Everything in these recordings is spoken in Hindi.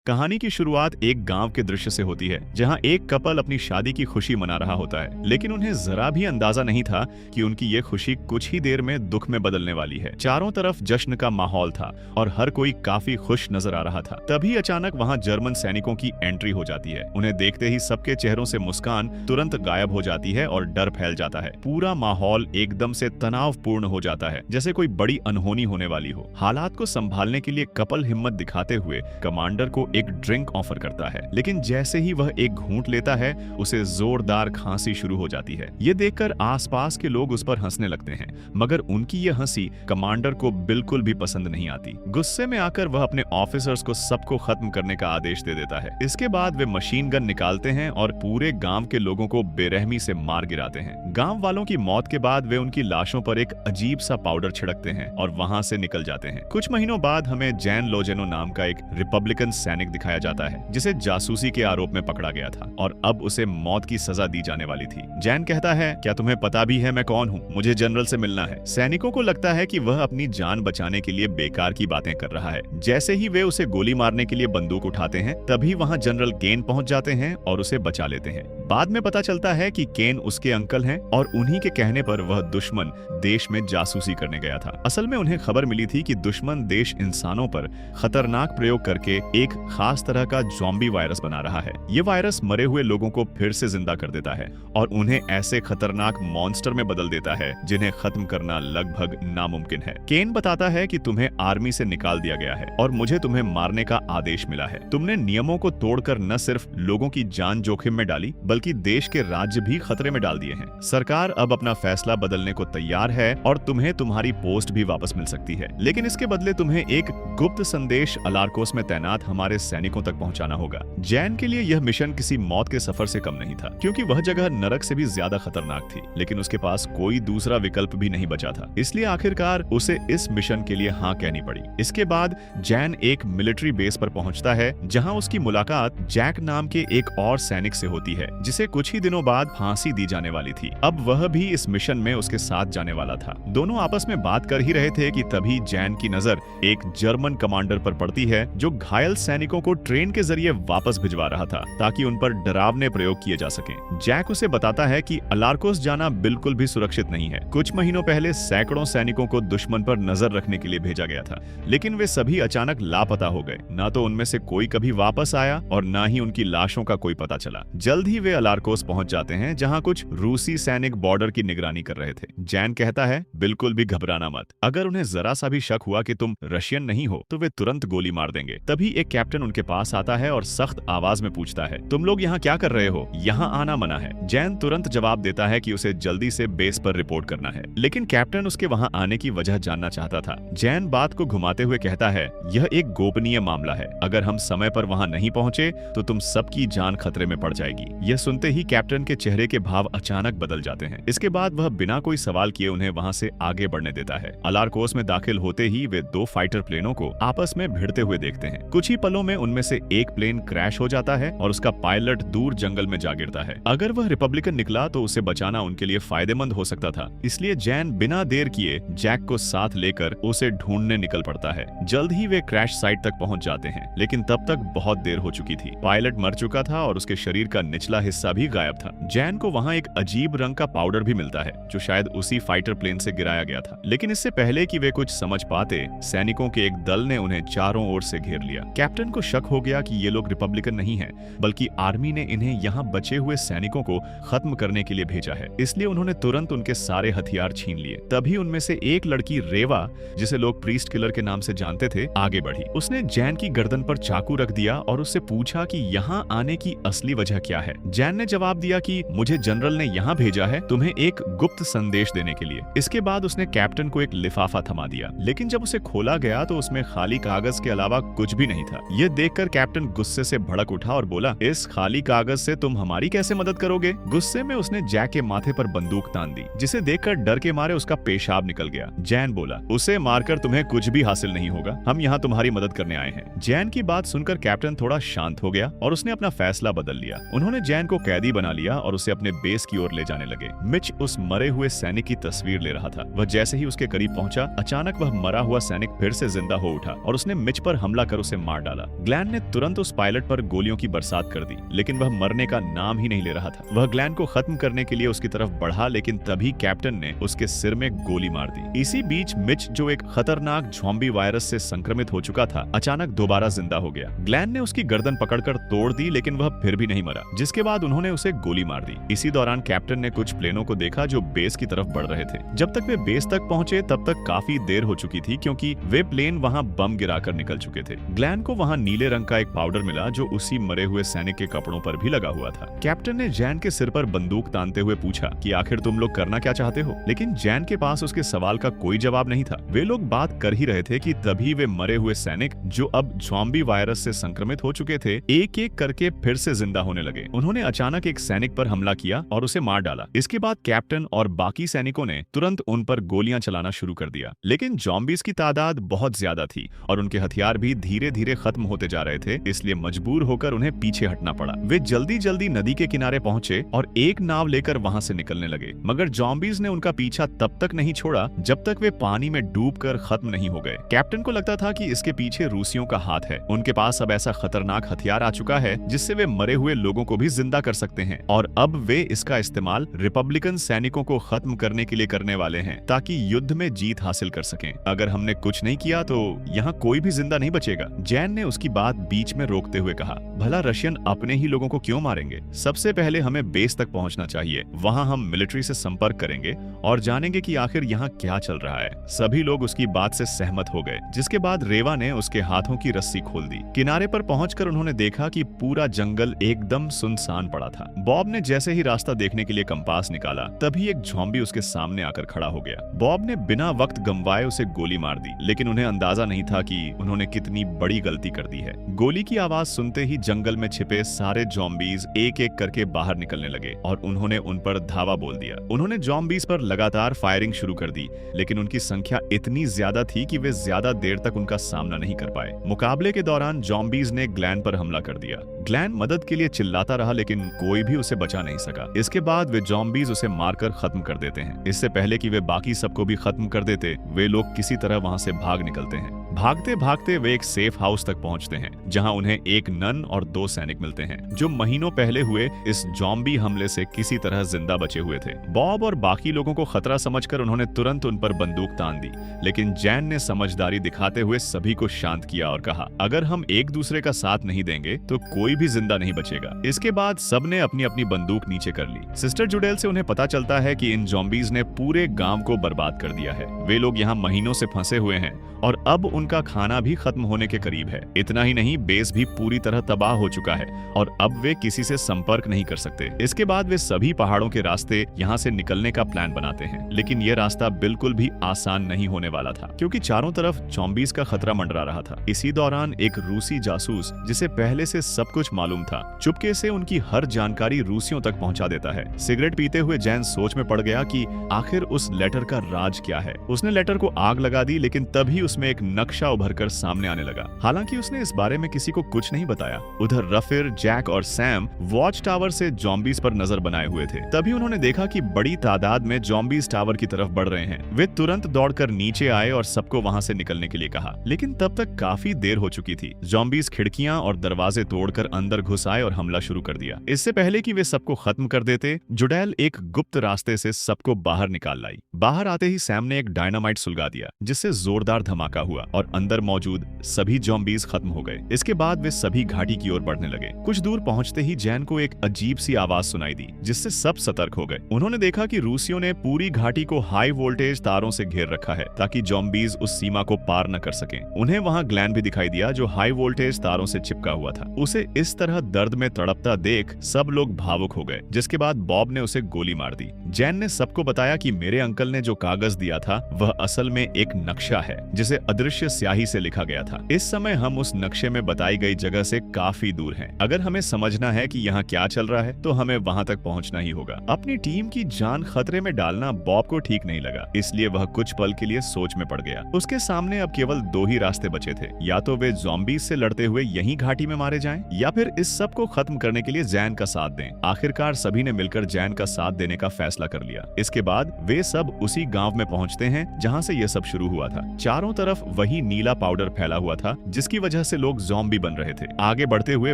कहानी की शुरुआत एक गांव के दृश्य से होती है, जहां एक कपल अपनी शादी की खुशी मना रहा होता है, लेकिन उन्हें जरा भी अंदाजा नहीं था कि उनकी ये खुशी कुछ ही देर में दुख में बदलने वाली है। चारों तरफ जश्न का माहौल था और हर कोई काफी खुश नजर आ रहा था। तभी अचानक वहां जर्मन सैनिकों की एंट्री हो जाती है। उन्हें देखते ही सबके चेहरों से मुस्कान तुरंत गायब हो जाती है और डर फैल जाता है। पूरा माहौल एकदम से तनावपूर्ण हो जाता है, जैसे कोई बड़ी अनहोनी होने वाली हो। हालात को संभालने के लिए कपल हिम्मत दिखाते हुए कमांडर को एक ड्रिंक ऑफर करता है, लेकिन जैसे ही वह एक घूंट लेता है उसे जोरदार खांसी शुरू हो जाती है। ये देखकर आसपास के लोग उस पर हंसने लगते हैं, मगर उनकी यह हंसी कमांडर को बिल्कुल भी पसंद नहीं आती। गुस्से में आकर वह अपने ऑफिसर्स को सबको खत्म करने का आदेश दे देता है। इसके बाद वे मशीन गन निकालते हैं और पूरे गांव के लोगों को बेरहमी से मार गिराते हैं। गांव वालों की मौत के बाद वे उनकी लाशों पर एक अजीब सा पाउडर छिड़कते हैं और वहां से निकल जाते हैं। कुछ महीनों बाद हमें जैन लोजेनो नाम का एक रिपब्लिकन सैनिक दिखाया जाता है, जिसे जासूसी के आरोप में पकड़ा गया था और अब उसे मौत की सजा दी जाने वाली थी। जैन कहता है, क्या तुम्हें पता भी है मैं कौन हूँ? मुझे जनरल से मिलना है। सैनिकों को लगता है कि वह अपनी जान बचाने के लिए बेकार की बातें कर रहा है। जैसे ही वे उसे गोली मारने के लिए बंदूक उठाते हैं, तभी वहाँ जनरल केन पहुंच जाते हैं और उसे बचा लेते हैं। बाद में पता चलता है कि केन उसके अंकल हैं और उन्हीं के कहने पर वह दुश्मन देश में जासूसी करने गया था। असल में उन्हें खबर मिली थी कि दुश्मन देश इंसानों पर खतरनाक प्रयोग करके एक खास तरह का ज़ॉम्बी वायरस बना रहा है। ये वायरस मरे हुए लोगों को फिर से जिंदा कर देता है और उन्हें ऐसे खतरनाक मॉन्स्टर में बदल देता है जिन्हें खत्म करना लगभग नामुमकिन है। केन बताता है कि तुम्हें आर्मी से निकाल दिया गया है और मुझे तुम्हें मारने का आदेश मिला है। तुमने नियमों को तोड़कर न सिर्फ लोगों की जान जोखिम में डाली, बल्कि देश के राज्य भी खतरे में डाल दिए हैं। सरकार अब अपना फैसला बदलने को तैयार है और तुम्हें तुम्हारी पोस्ट भी वापस मिल सकती है, लेकिन इसके बदले तुम्हें एक गुप्त संदेश अलार्कोस में तैनात हमारे सैनिकों तक पहुंचाना होगा। जैन के लिए यह मिशन किसी मौत के सफर से कम नहीं था, क्योंकि वह जगह नरक से भी ज्यादा खतरनाक थी, लेकिन उसके पास कोई दूसरा विकल्प भी नहीं बचा था। इसलिए आखिरकार उसे इस मिशन के लिए हाँ कहनी पड़ी। इसके बाद जैन एक मिलिट्री बेस पर पहुंचता है, जहां उसकी मुलाकात जैक नाम के एक और सैनिक से होती है, जिसे कुछ ही दिनों बाद फांसी दी जाने वाली थी। अब वह भी इस मिशन में उसके साथ जाने वाला था। दोनों आपस में बात कर ही रहे थे कि तभी जैन की नजर एक जर्मन कमांडर पर पड़ती है, जो घायल सैनिकों को ट्रेन के जरिए वापस भिजवा रहा था ताकि उन पर डरावने प्रयोग किए जा सकें। जैक उसे बताता है कि अलार्कोस जाना बिल्कुल भी सुरक्षित नहीं है। कुछ महीनों पहले सैकड़ों सैनिकों को दुश्मन पर नजर रखने के लिए भेजा गया था, लेकिन वे सभी अचानक लापता हो गए। ना तो उनमें से कोई कभी वापस आया और ना ही उनकी लाशों का कोई पता चला। जल्द ही वे अलार्कोस पहुंच जाते हैं, जहां कुछ रूसी सैनिक बॉर्डर की निगरानी कर रहे थे। जैन कहता है, बिल्कुल भी घबराना मत। अगर उन्हें जरा सा भी शक हुआ कि तुम रशियन नहीं हो तो वे तुरंत गोली मार देंगे। तभी एक कैप्टन उनके पास आता है और सख्त आवाज में पूछता है, तुम लोग यहाँ क्या कर रहे हो? यहाँ आना मना है। जैन तुरंत जवाब देता है कि उसे जल्दी से बेस पर रिपोर्ट करना है, लेकिन कैप्टन उसके वहाँ आने की वजह जानना चाहता था। जैन बात को घुमाते हुए कहता है, यह एक गोपनीय मामला है। अगर हम समय पर वहाँ नहीं पहुँचे तो तुम सबकी जान खतरे में पड़ जाएगी। यह सुनते ही कैप्टन के चेहरे के भाव अचानक बदल जाते हैं। इसके बाद वह बिना कोई सवाल किए उन्हें वहाँ से आगे बढ़ने देता है। अलार्कोस में दाखिल होते ही वे दो फाइटर प्लेनों को आपस में भिड़ते हुए देखते हैं। कुछ ही पलों में उनमें से एक प्लेन क्रैश हो जाता है और उसका पायलट दूर जंगल में जा गिरता है। अगर वह रिपब्लिकन निकला तो उसे बचाना उनके लिए फायदेमंद हो सकता था, इसलिए जैन बिना देर किए जैक को साथ लेकर उसे ढूंढने निकल पड़ता है। जल्द ही वे क्रैश साइट तक पहुंच जाते हैं, लेकिन तब तक बहुत देर हो चुकी थी। पायलट मर चुका था और उसके शरीर का निचला हिस्सा भी गायब था। जैन को वहाँ एक अजीब रंग का पाउडर भी मिलता है, जो शायद उसी फाइटर प्लेन से गिराया गया था। लेकिन इससे पहले कि वे कुछ समझ पाते, सैनिकों के एक दल ने उन्हें चारों ओर से घेर लिया। कैप्टन को शक हो गया कि ये लोग रिपब्लिकन नहीं हैं, बल्कि आर्मी ने इन्हें यहाँ बचे हुए सैनिकों को खत्म करने के लिए भेजा है। इसलिए उन्होंने तुरंत उनके सारे हथियार छीन लिए। तभी उनमें से एक लड़की रेवा, जिसे लोग प्रीस्ट किलर के नाम से जानते थे, आगे बढ़ी। उसने जैन की गर्दन पर चाकू रख दिया और उससे पूछा कि यहाँ आने की असली वजह क्या है। जैन ने जवाब दिया कि मुझे जनरल ने यहाँ भेजा है तुम्हें एक गुप्त संदेश देने के लिए। इसके बाद उसने कैप्टन को एक लिफाफा थमा दिया, लेकिन जब उसे खोला गया तो उसमें खाली कागज के अलावा कुछ भी नहीं था। यह देखकर कैप्टन गुस्से से भड़क उठा और बोला, इस खाली कागज से तुम हमारी कैसे मदद करोगे? गुस्से में उसने जैक के माथे पर बंदूक तान दी, जिसे देखकर डर के मारे उसका पेशाब निकल गया। जैन बोला, उसे मारकर तुम्हें कुछ भी हासिल नहीं होगा, हम यहाँ तुम्हारी मदद करने आए हैं। जैन की बात सुनकर कैप्टन थोड़ा शांत हो गया और उसने अपना फैसला बदल लिया। उन्होंने जैन को कैदी बना लिया और उसे अपने बेस की ओर ले जाने लगे। मिच उस मरे हुए सैनिक की तस्वीर ले रहा था। वह जैसे ही उसके करीब पहुंचा, अचानक वह मरा हुआ सैनिक फिर से जिंदा हो उठा और उसने मिच पर हमला कर उसे मार डाला। ग्लैन ने तुरंत उस पायलट पर गोलियों की बरसात कर दी, लेकिन वह मरने का नाम ही नहीं ले रहा था। वह ग्लैन को खत्म करने के लिए उसकी तरफ बढ़ा, लेकिन तभी कैप्टन ने उसके सिर में गोली मार दी। इसी बीच मिच, जो एक खतरनाक ज़ॉम्बी वायरस से संक्रमित हो चुका था, अचानक दोबारा जिंदा हो गया। ग्लैन ने उसकी गर्दन पकड़कर तोड़ दी, लेकिन वह फिर भी नहीं मरा, जिसके बाद उन्होंने उसे गोली मार दी। इसी दौरान कैप्टन ने कुछ प्लेनों को देखा जो बेस की तरफ बढ़ रहे थे। जब तक वे बेस तक पहुंचे तब तक काफी देर हो चुकी थी, क्योंकि वे प्लेन वहां बम गिराकर निकल चुके थे। ग्लैन को वहां नीले रंग का एक पाउडर मिला जो उसी मरे हुए सैनिक के कपड़ों पर भी लगा हुआ था। कैप्टन ने जैन के सिर पर बंदूक तानते हुए पूछा कि आखिर तुम लोग करना क्या चाहते हो, लेकिन जैन के पास उसके सवाल का कोई जवाब नहीं था। वे लोग बात कर ही रहे थे कि तभी वे मरे हुए सैनिक, जो अब ज़ॉम्बी वायरस से संक्रमित हो चुके थे, एक एक करके फिर से जिंदा होने लगे। उन्होंने अचानक एक सैनिक पर हमला किया और उसे मार डाला। इसके बाद कैप्टन और बाकी सैनिकों ने तुरंत उन पर गोलियां चलाना शुरू कर दिया, लेकिन ज़ॉम्बीज की तादाद बहुत ज्यादा थी और उनके हथियार भी धीरे धीरे खत्म होते जा रहे थे, इसलिए मजबूर होकर उन्हें पीछे हटना पड़ा। वे जल्दी जल्दी नदी के किनारे पहुंचे और एक नाव लेकर वहां से निकलने लगे, मगर ज़ॉम्बीज ने उनका पीछा तब तक नहीं छोड़ा जब तक वे पानी में डूबकर खत्म नहीं हो गए। कैप्टन को लगता था कि इसके पीछे रूसियों का हाथ है। उनके पास अब ऐसा खतरनाक हथियार आ चुका है जिससे वे मरे हुए लोगों को भी जिंदा कर सकते हैं, और अब वे इसका इस्तेमाल रिपब्लिकन सैनिकों को खत्म करने के लिए करने वाले हैं, ताकि युद्ध में जीत हासिल कर सकें। अगर हमने कुछ नहीं किया तो यहाँ कोई भी जिंदा नहीं बचेगा। जैन ने उसकी बात बीच में रोकते हुए कहा, भला रशियन अपने ही लोगों को क्यों मारेंगे? सबसे पहले हमें बेस तक पहुंचना चाहिए। वहां हम मिलिट्री से संपर्क करेंगे और जानेंगे कि आखिर यहाँ क्या चल रहा है। सभी लोग उसकी बात से सहमत हो गए, जिसके बाद रेवा ने उसके हाथों की रस्सी खोल दी। किनारे पर पहुंचकर उन्होंने देखा कि पूरा जंगल एकदम सुनसान पड़ा था। बॉब ने जैसे ही रास्ता देखने के लिए कंपास निकाला, तभी एक ज़ॉम्बी उसके सामने आकर खड़ा हो गया। बॉब ने बिना वक्त गंवाए उसे गोली मार दी, लेकिन उन्हें अंदाजा नहीं था कि उन्होंने कितनी बड़ी गलती कर दी है। गोली की आवाज सुनते ही जंगल में छिपे सारे ज़ॉम्बीज एक एक करके बाहर निकलने लगे और उन्होंने उन पर धावा बोल दिया। उन्होंने ज़ॉम्बीज पर लगातार फायरिंग शुरू कर दी, लेकिन उनकी संख्या इतनी ज्यादा थी कि वे ज्यादा देर तक उनका सामना नहीं कर पाए। मुकाबले के दौरान ज़ॉम्बीज ने ग्लैन पर हमला कर दिया। ग्लैन मदद के लिए चिल्लाता रहा, लेकिन कोई भी उसे बचा नहीं सका। इसके बाद वे ज़ॉम्बीज उसे मारकर खत्म कर देते हैं। इससे पहले कि वे बाकी सबको भी खत्म कर देते, वे लोग किसी तरह वहां से भाग निकलते हैं। भागते भागते वे एक सेफ हाउस तक पहुंचते हैं, जहां उन्हें एक नन और 2 सैनिक मिलते हैं, जो महीनों पहले हुए इस ज़ॉम्बी हमले से किसी तरह जिंदा बचे हुए थे। बॉब और बाकी लोगों को खतरा समझकर उन्होंने तुरंत उन पर बंदूक तान दी, लेकिन जैन ने समझदारी दिखाते हुए सभी को शांत किया और कहा, अगर हम एक दूसरे का साथ नहीं देंगे तो कोई भी जिंदा नहीं बचेगा। इसके बाद सबने अपनी अपनी बंदूक नीचे कर ली। सिस्टर जुडेल से उन्हें पता चलता है कि इन ज़ॉम्बीज ने पूरे गांव को बर्बाद कर दिया है। वे लोग यहाँ महीनों से फंसे हुए हैं और अब उनका खाना भी खत्म होने के करीब है। इतना ही नहीं, बेस भी पूरी तरह तबाह हो चुका है और अब वे किसी से संपर्क नहीं कर सकते। इसके बाद वे सभी पहाड़ों के रास्ते यहाँ से निकलने का प्लान बनाते हैं, लेकिन यह रास्ता बिल्कुल भी आसान नहीं होने वाला था, क्योंकि चारों तरफ ज़ॉम्बीज का खतरा मंडरा रहा था। इसी दौरान एक रूसी जासूस, जिसे पहले से सब कुछ मालूम था, चुपके से उनकी हर जानकारी रूसियों तक पहुंचा देता है। सिगरेट पीते हुए जैन सोच में पड़ गया कि आखिर उस लेटर का राज क्या है। उसने लेटर को आग लगा दी, लेकिन तभी उसमें एक नक्शा उभरकर सामने आने लगा। हालांकि उसने इस बारे में किसी को कुछ नहीं बताया। उधर रफिर, जैक और सैम वॉच टावर से ज़ॉम्बीज पर नजर बनाए हुए थे। तभी उन्होंने देखा कि बड़ी तादाद में ज़ॉम्बीज टावर की तरफ बढ़ रहे हैं। वे तुरंत दौड़कर नीचे आए और सबको वहां से निकलने के लिए कहा, लेकिन तब तक काफी देर हो चुकी थी। ज़ॉम्बीज खिड़कियां और दरवाजे तोड़कर अंदर घुस आए और हमला शुरू कर दिया। इससे पहले कि वे सबको खत्म कर देते, जुडेल एक गुप्त रास्ते से सबको बाहर निकाल लाई। बाहर आते ही सैम ने एक डायनामाइट सुलगा दिया, जिससे जोरदार धमाका हुआ और अंदर मौजूद सभी ज़ॉम्बीज खत्म हो गए। इसके बाद वे सभी घाटी की ओर बढ़ने लगे। कुछ दूर पहुंचते ही जैन को एक अजीब सी आवाज सुनाई दी, जिससे सब सतर्क हो गए। उन्होंने देखा कि रूसियों ने पूरी घाटी को हाई वोल्टेज तारों से घेर रखा है, ताकि ज़ॉम्बीज उस सीमा को पार न कर सकें। उन्हें वहां ग्लैन भी दिखाई दिया, जो हाई वोल्टेज तारों से चिपका हुआ था। उसे इस तरह दर्द में तड़पता देख सब लोग भावुक हो गए, जिसके बाद बॉब ने उसे गोली मार दी। जैन ने सबको बताया कि मेरे अंकल ने जो कागज दिया था वह असल में एक नक्शा है, जिसे अदृश्य स्याही से लिखा गया था। इस समय हम उस नक्शे में बताई गई जगह से काफी दूर हैं। अगर हमें समझना है कि यहाँ क्या चल रहा है तो हमें वहां तक पहुंचना ही होगा। अपनी टीम की जान खतरे में डालना बॉब को ठीक नहीं लगा, इसलिए वह कुछ पल के लिए सोच में पड़ गया। उसके सामने अब केवल 2 ही रास्ते बचे थे, या तो वे ज़ॉम्बीज से लड़ते हुए यहीं घाटी में मारे जाएं, या फिर इस सब को खत्म करने के लिए जैन का साथ दें। आखिरकार सभी ने मिलकर जैन का साथ देने का फैसला कर लिया। इसके बाद वे सब उसी गांव में पहुंचते हैं जहां से यह सब शुरू हुआ था। चारों तरफ वही ही नीला पाउडर फैला हुआ था, जिसकी वजह से लोग ज़ॉम्बी बन रहे थे। आगे बढ़ते हुए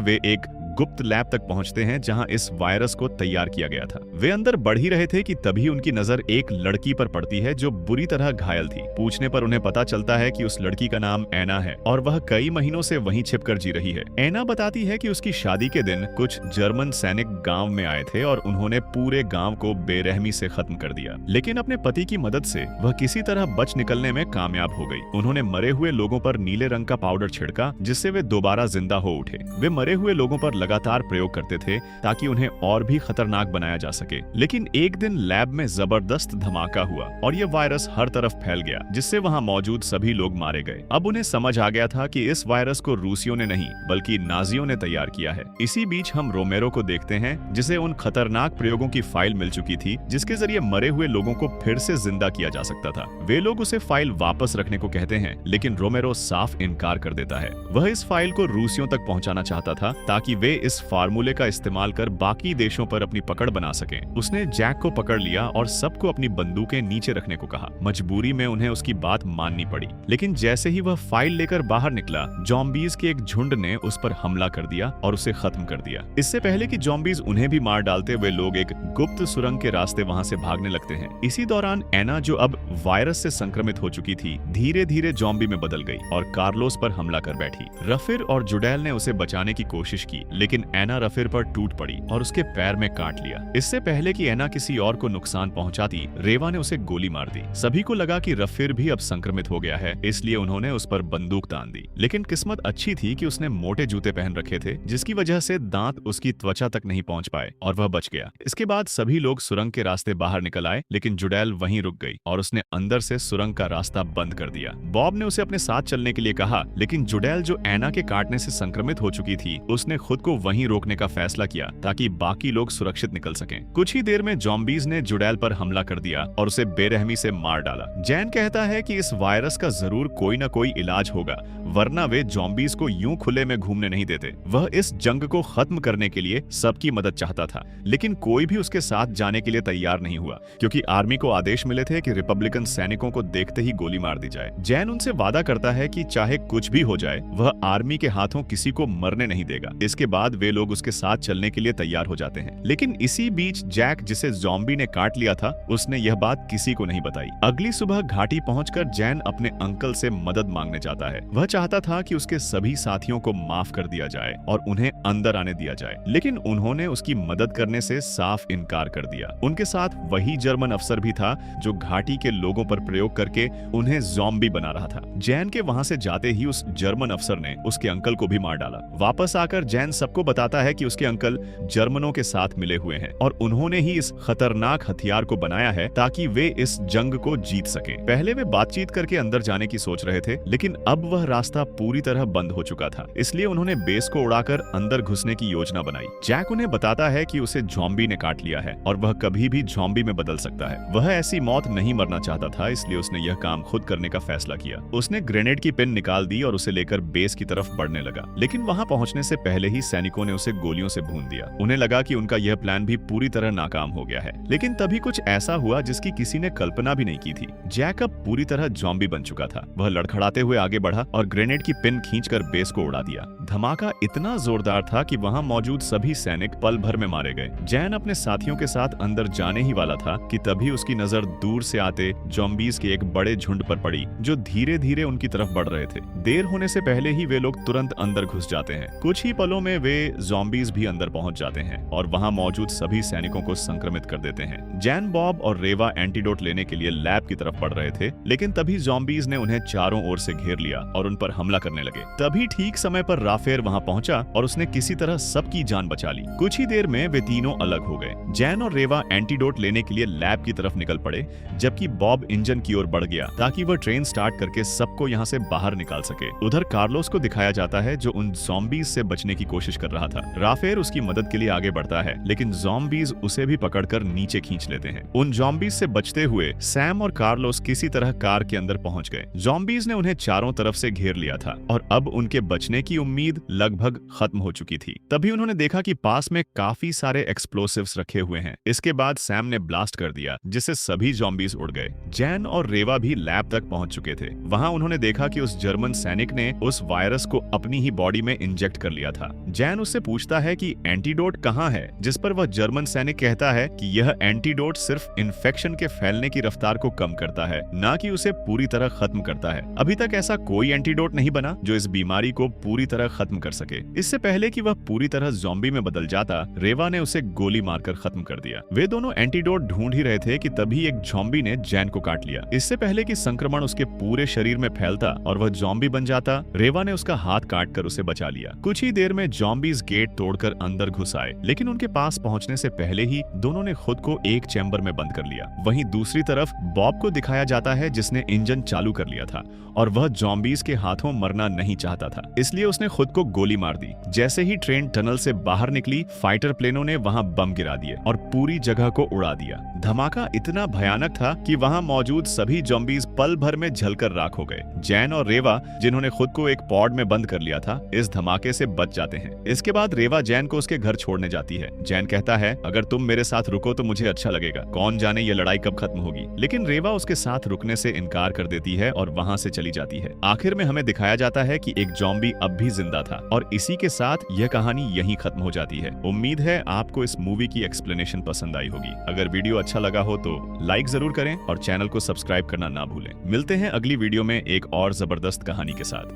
वे एक गुप्त लैब तक पहुंचते हैं जहां इस वायरस को तैयार किया गया था। वे अंदर बढ़ ही रहे थे कि तभी उनकी नजर एक लड़की पर पड़ती है जो बुरी तरह घायल थी। पूछने पर उन्हें पता चलता है कि उस लड़की का नाम एना है और वह कई महीनों से वहीं छिपकर जी रही है। एना बताती है कि उसकी शादी के दिन कुछ जर्मन सैनिक गांव में आए थे और उन्होंने पूरे गांव को बेरहमी से खत्म कर दिया, लेकिन अपने पति की मदद से वह किसी तरह बच निकलने में कामयाब हो गई। उन्होंने मरे हुए लोगों पर नीले रंग का पाउडर छिड़का जिससे वे दोबारा जिंदा हो उठे। वे मरे हुए लोगों पर लगातार प्रयोग करते थे ताकि उन्हें और भी खतरनाक बनाया जा सके। लेकिन एक दिन लैब में जबरदस्त धमाका हुआ और यह वायरस हर तरफ फैल गया, जिससे वहां मौजूद सभी लोग मारे गए। अब उन्हें समझ आ गया था कि इस वायरस को रूसियों ने नहीं बल्कि नाजियों ने तैयार किया है। इसी बीच हम रोमेरो को देखते हैं जिसे उन खतरनाक प्रयोगों की फाइल मिल चुकी थी जिसके जरिए मरे हुए लोगों को फिर से जिंदा किया जा सकता था। वे लोग उसे फाइल वापस रखने को कहते हैं, लेकिन रोमेरो साफ इनकार कर देता है। वह इस फाइल को रूसियों तक पहुंचाना चाहता था ताकि वे इस फार्मूले का इस्तेमाल कर बाकी देशों पर अपनी पकड़ बना सकें। उसने जैक को पकड़ लिया और सबको अपनी बंदूकें नीचे रखने को कहा। मजबूरी में उन्हें उसकी बात माननी पड़ी, लेकिन जैसे ही वह फाइल लेकर बाहर निकला, ज़ॉम्बीज़ के एक झुंड ने उस पर हमला कर दिया और उसे खत्म कर दिया। इससे पहले कि ज़ॉम्बीज़ उन्हें भी मार डालते, वे लोग एक गुप्त सुरंग के रास्ते वहां से भागने लगते हैं। इसी दौरान एना, जो अब वायरस से संक्रमित हो चुकी थी, धीरे धीरे ज़ॉम्बी में बदल गई और कार्लोस पर हमला कर बैठी। रफिर और जुडेल ने उसे बचाने की कोशिश की, लेकिन एना रफिर पर टूट पड़ी और उसके पैर में काट लिया। इससे पहले कि एना किसी और को नुकसान पहुंचाती, रेवा ने उसे गोली मार दी। सभी को लगा कि रफिर भी अब संक्रमित हो गया है, इसलिए उन्होंने उस पर बंदूक तान दी। लेकिन किस्मत अच्छी थी कि उसने मोटे जूते पहन रखे थे, जिसकी वजह से दांत उसकी त्वचा तक नहीं पहुंच पाए और वह बच गया। इसके बाद सभी लोग सुरंग के रास्ते बाहर निकल आए, लेकिन जुडेल वहीं रुक गई और उसने अंदर से सुरंग का रास्ता बंद कर दिया। बॉब ने उसे अपने साथ चलने के लिए कहा, लेकिन जुडेल, जो एना के काटने से संक्रमित हो चुकी थी, उसने खुद को वहीं रोकने का फैसला किया ताकि बाकी लोग सुरक्षित निकल सकें। कुछ ही देर में ज़ॉम्बीज़ ने जुडेल पर हमला कर दिया और उसे बेरहमी से मार डाला। जैन कहता है कि इस वायरस का जरूर कोई न कोई इलाज होगा, वरना वे ज़ॉम्बीज़ को यूं खुले में घूमने नहीं देते। वह इस जंग को खत्म करने के लिए सबकी मदद चाहता था, लेकिन कोई भी उसके साथ जाने के लिए तैयार नहीं हुआ, क्योंकि आर्मी को आदेश मिले थे कि रिपब्लिकन सैनिकों को देखते ही गोली मार दी जाए। जैन उनसे वादा करता है कि चाहे कुछ भी हो जाए, वह आर्मी के हाथों किसी को मरने नहीं देगा। इसके बाद वे लोग उसके साथ चलने के लिए तैयार हो जाते हैं। लेकिन इसी बीच जैक, जिसे ज़ॉम्बी ने काट लिया था, उसने यह बात किसी को नहीं बताई। अगली सुबह घाटी पहुंचकर जैन अपने अंकल से मदद मांगने जाता है। वह चाहता था कि उसके सभी साथियों को माफ कर दिया जाए और उन्हें अंदर आने दिया जाए, लेकिन उन्होंने उसकी मदद करने से साफ इनकार कर दिया। उनके साथ वही जर्मन अफसर भी था जो घाटी के लोगों पर प्रयोग करके उन्हें ज़ॉम्बी बना रहा था। जैन के वहां से जाते ही उस जर्मन अफसर ने उसके अंकल को भी मार डाला। वापस आकर जैन सबको बताता है कि उसके अंकल जर्मनों के साथ मिले हुए हैं और उन्होंने ही इस खतरनाक हथियार को बनाया है ताकि वे इस जंग को जीत सकें। पहले वे बातचीत करके अंदर जाने की सोच रहे थे, लेकिन अब वह रास्ता पूरी तरह बंद हो चुका था, इसलिए उन्होंने बेस को उड़ाकर अंदर घुसने की योजना बनाई। जैक उन्हें बताता है कि उसे ज़ॉम्बी ने काट लिया है और वह कभी भी ज़ॉम्बी में बदल सकता है। वह ऐसी मौत नहीं मरना चाहता था, इसलिए उसने यह काम खुद करने का फैसला किया। उसने ग्रेनेड की पिन निकाल दी और उसे लेकर बेस की तरफ बढ़ने लगा, लेकिन वहां पहुंचने से पहले ही सैनिकों ने उसे गोलियों से भून दिया। उन्हें लगा कि उनका यह प्लान भी पूरी तरह नाकाम हो गया है, लेकिन तभी कुछ ऐसा हुआ जिसकी किसी ने कल्पना भी नहीं की थी। जैक अब पूरी तरह ज़ॉम्बी बन चुका था। वह लड़खड़ाते हुए आगे बढ़ा और ग्रेनेड की पिन खींचकर बेस को उड़ा दिया। धमाका इतना जोरदार था कि वहां मौजूद सभी सैनिक पल भर में मारे गए। जैन अपने साथियों के साथ अंदर जाने ही वाला था कि तभी उसकी नजर दूर से आते ज़ॉम्बीज़ के एक बड़े झुंड पर पड़ी जो धीरे धीरे उनकी तरफ बढ़ रहे थे। देर होने से पहले ही वे लोग तुरंत अंदर घुस जाते हैं। कुछ ही पलों में वे ज़ॉम्बीज़ भी अंदर पहुंच जाते हैं और वहां मौजूद सभी सैनिकों को संक्रमित कर देते हैं। जैन, बॉब और रेवा एंटीडोट लेने के लिए लैब की तरफ बढ़ रहे थे, लेकिन तभी ज़ॉम्बीज़ ने उन्हें चारों ओर से घेर लिया और उन पर हमला करने लगे। तभी ठीक समय पर राफेर वहां पहुंचा और उसने किसी तरह सबकी जान बचा ली। कुछ ही देर में वे तीनों अलग हो गए। जैन और रेवा एंटीडोट लेने के लिए लैब की तरफ निकल पड़े, जबकि बॉब इंजन की ओर बढ़ गया ताकि वह ट्रेन स्टार्ट करके सबको यहाँ से बाहर निकाल सके। उधर कार्लोस को दिखाया जाता है जो उन ज़ॉम्बीज़ से बचने की कोशिश कोशिश कर रहा था। राफेल उसकी मदद के लिए आगे बढ़ता है, लेकिन ज़ॉम्बीज उसे भी पकड़कर नीचे खींच लेते हैं। उन ज़ॉम्बीज से बचते हुए सैम और कार्लोस किसी तरह कार के अंदर पहुंच गए। ज़ॉम्बीज ने उन्हें चारों तरफ से घेर लिया था और अब उनके बचने की उम्मीद लगभग खत्म हो चुकी थी। तभी उन्होंने देखा कि पास में काफी सारे एक्सप्लोसिव्स रखे हुए हैं। इसके बाद सैम ने ब्लास्ट कर दिया, जिससे सभी ज़ॉम्बीज उड़ गए। जैन और रेवा भी लैब तक पहुंच चुके थे। वहां उन्होंने देखा कि उस जर्मन सैनिक ने उस वायरस को अपनी ही बॉडी में इंजेक्ट कर लिया था। जैन उससे पूछता है कि एंटीडोट कहां है, जिस पर वह जर्मन सैनिक कहता है कि यह एंटीडोट सिर्फ इन्फेक्शन के फैलने की रफ्तार को कम करता है, ना कि उसे पूरी तरह खत्म करता है। अभी तक ऐसा कोई एंटीडोट नहीं बना जो इस बीमारी को पूरी तरह खत्म कर सके। इससे पहले कि वह पूरी तरह ज़ॉम्बी में बदल जाता, रेवा ने उसे गोली मारकर खत्म कर दिया। वे दोनों एंटीडोट ढूंढ ही रहे थे कि तभी एक ज़ॉम्बी ने जैन को काट लिया। इससे पहले कि संक्रमण उसके पूरे शरीर में फैलता और वह ज़ॉम्बी बन जाता, रेवा ने उसका हाथ काटकर उसे बचा लिया। कुछ ही देर में ज़ॉम्बीज गेट तोड़कर अंदर घुस आए, लेकिन उनके पास पहुंचने से पहले ही दोनों ने खुद को एक चैम्बर में बंद कर लिया। वहीं दूसरी तरफ बॉब को दिखाया जाता है, जिसने इंजन चालू कर लिया था और वह ज़ॉम्बीज के हाथों मरना नहीं चाहता था, इसलिए उसने खुद को गोली मार दी। जैसे ही ट्रेन टनल से बाहर निकली, फाइटर प्लेनों ने वहां बम गिरा दिए और पूरी जगह को उड़ा दिया। धमाका इतना भयानक था कि वहां मौजूद सभी ज़ॉम्बीज पल भर में जलकर राख हो गए। जैन और रेवा, जिन्होंने खुद को एक पॉड में बंद कर लिया था, इस धमाके से बच जाते हैं। इसके बाद रेवा जैन को उसके घर छोड़ने जाती है। जैन कहता है, अगर तुम मेरे साथ रुको तो मुझे अच्छा लगेगा, कौन जाने ये लड़ाई कब खत्म होगी। लेकिन रेवा उसके साथ रुकने से इनकार कर देती है और वहां से चली जाती है। आखिर में हमें दिखाया जाता है कि एक ज़ॉम्बी अब भी जिंदा था और इसी के साथ यह कहानी यहीं खत्म हो जाती है। उम्मीद है आपको इस मूवी की एक्सप्लेनेशन पसंद आई होगी। अगर वीडियो अच्छा लगा हो तो लाइक जरूर करें और चैनल को सब्सक्राइब करना ना भूलें। मिलते हैं अगली वीडियो में एक और जबरदस्त कहानी के साथ।